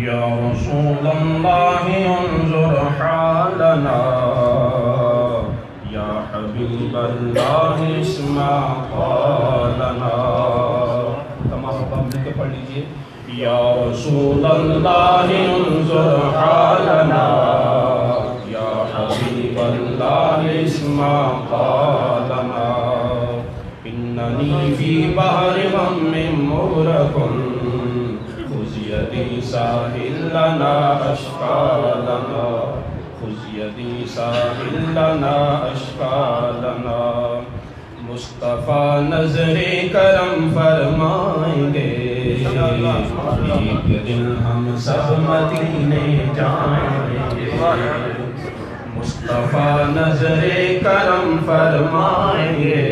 یا رسول اللہ انظر حالنا یا حبیب اللہ اسمع قالنا. تمام باب مل کے پڑھ لیجئے. یا رسول اللہ انظر حالنا یا حبیب اللہ اسمع قالنا. اننی فی بحر غم مغرق خذ یدی ساحل لنا اشکالنا. خذ یدی ساحل لنا اشکالنا. مصطفیٰ نظر کرم فرمائیں گے ایک دن ہم سب مدینے جائیں گے. مصطفیٰ نظر کرم فرمائیں گے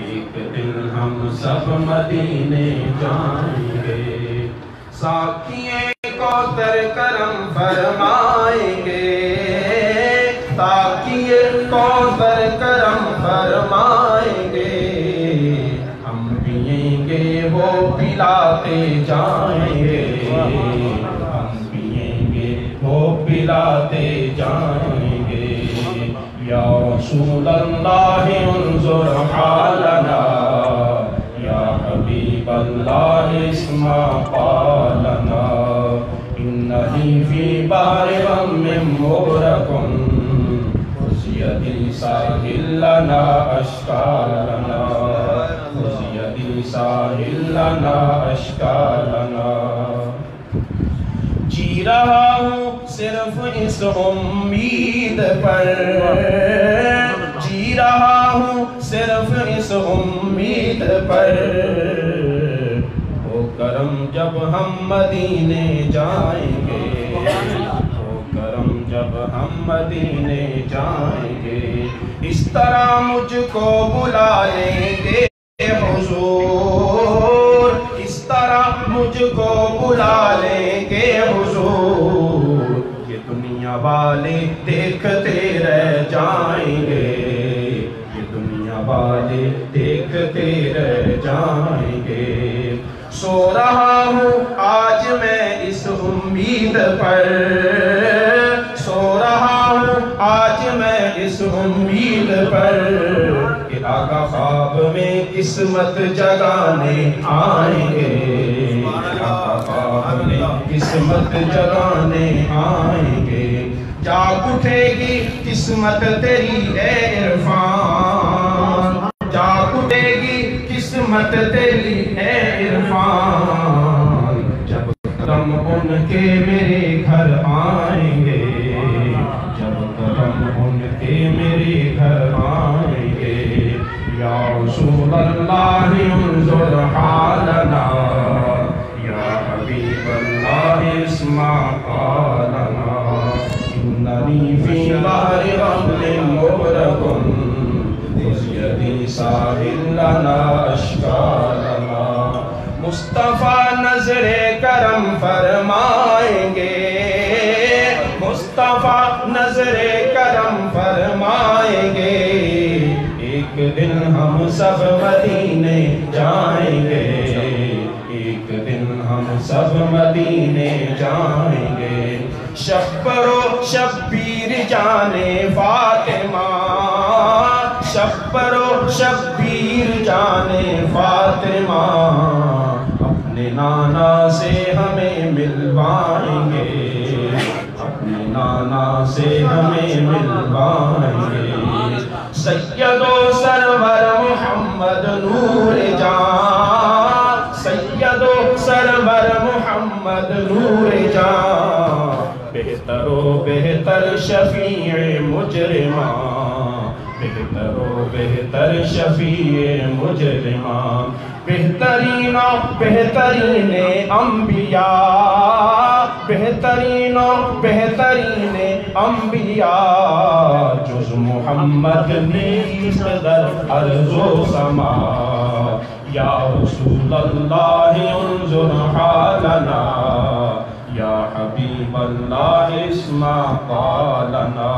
ایک دن ہم سب مدینے جائیں گے. ساقیے کوثر کرم فرمائیں گے ساقیے کوثر کرم فرمائیں گے. ہم پئیں گے وہ پلاتے جائیں گے. ہم پئیں گے وہ پلاتے جائیں گے. یا رسول اللہ انظر حالنا یا حبیب اللہ اسمع قالنا. انہی فی بحر غم مغرق خذ یدی ساحل لنا اشکالنا. خذ یدی ساحل لنا اشکالنا. جی رہا ہوں صرف اس امید پر جی رہا ہوں صرف اس امید پر. ہو کرم جب ہم مدینے جائیں گے ہو کرم جب ہم مدینے جائیں گے. اس طرح مجھ کو بلا لیں گے حضور. اس طرح مجھ کو بلا لیں گے حضور. یہ دنیا والے دیکھتے رہ جائیں گے. یہ دنیا والے دیکھتے رہ جائیں گے. سو رہا ہوں آج میں اس امید پر سو رہا ہوں آج میں اس امید پر کہ آقا خواب میں قسمت جگانے آئیں گے. آقا خواب میں قسمت جگانے آئیں گے. جاگ اٹھے گی قسمت تیری اے عرفان. جاگ اٹھے گی قسمت تیری اے عرفان. جب قدم ان کے میرے گھر آئیں گے جب قدم ان کے میرے گھر آئیں گے. یا رسول اللہ انظر حالنا یا حبیب اللہ اسمع قالنا. اننی فی بحر غم مغرق خذ یدی ساحل لنا اشکالنا. مصطفیٰ نظر کرم فرمائیں گے مصطفیٰ نظر کرم فرمائیں گے. ایک دن ہم سب مدینے جائیں گے. ایک دن ہم سب مدینے جائیں گے. شبر و شبیر جانے فاطمہ شبر و شبیر جانے فاطمہ. اپنے نانا سے ہمیں ملوائیں گے اپنے نانا سے ہمیں ملوائیں گے. سید و سرور محمد نور جان سید و سرور محمد نور جان. بہتر و بہتر شفیع مجرمان بہتر و بہتر شفیع مجرمان. بہترین و بہترین انبیاء بہترین و بہترین انبیاء. جز محمد نیست در ارض و سما. یا رسول اللہ انظر حالنا یا حبیب باللہ اسما قالنا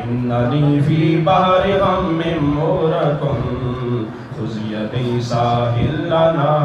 اننی فی بحر غم مورکن خذ یدی ساحل لنا